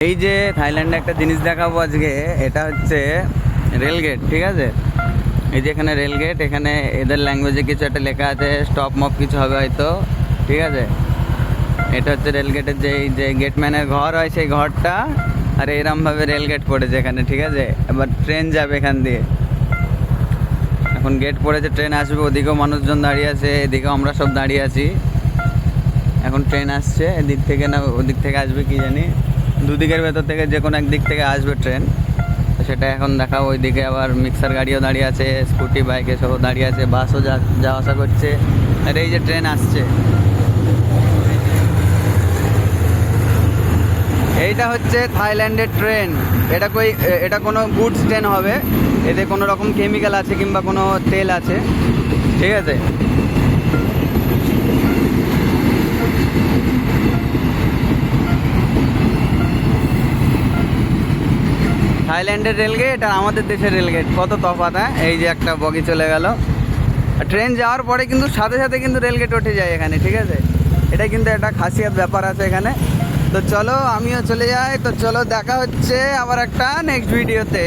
এই যে থাইল্যান্ডে একটা জিনিস দেখাবো আজকে, এটা হচ্ছে রেলগেট, ঠিক আছে। এই যে এখানে রেলগেট, এখানে এদের ল্যাঙ্গুয়েজে কিছু একটা লেখা আছে, স্টপ মপ কিছু হবে হয়তো, ঠিক আছে। এটা হচ্ছে রেলগেটের যে গেটম্যানের ঘর হয় সেই ঘরটা, আর এরমভাবে রেলগেট পড়েছে এখানে, ঠিক আছে। এবার ট্রেন যাবে এখান দিয়ে, এখন গেট পড়েছে, ট্রেন আসবে, ওদিকেও মানুষজন দাঁড়িয়ে আছে, এদিকেও আমরা সব দাঁড়িয়ে আছি। এখন ট্রেন আসছে, এদিক থেকে না ওদিক থেকে আসবে কি জানি, দুদিকের ভেতর থেকে যে কোনো একদিক থেকে আসবে ট্রেন, তো সেটা এখন দেখাও। ওইদিকে আবার মিক্সার গাড়িও দাঁড়িয়ে আছে, স্কুটি বাইক এসবও দাঁড়িয়ে আছে, বাসও যাওয়া আসা করছে, আর এই যে ট্রেন আসছে। এইটা হচ্ছে থাইল্যান্ডের ট্রেন। এটা কোনো গুডস ট্রেন হবে, এতে কোনো রকম কেমিক্যাল আছে কিংবা কোনো তেল আছে, ঠিক আছে। থাইল্যান্ডের রেলগেট আর আমাদের দেশের রেলগেট কত তফাৎ, হ্যাঁ। এই যে একটা বগি চলে গেল, ট্রেন যাওয়ার পরে কিন্তু সাথে সাথে কিন্তু রেলগেট উঠে যায় এখানে, ঠিক আছে। এটা কিন্তু একটা খাসিয়াত ব্যাপার আছে এখানে। তো চলো আমিও চলে যাই, তো চলো দেখা হচ্ছে আবার একটা নেক্সট ভিডিওতে।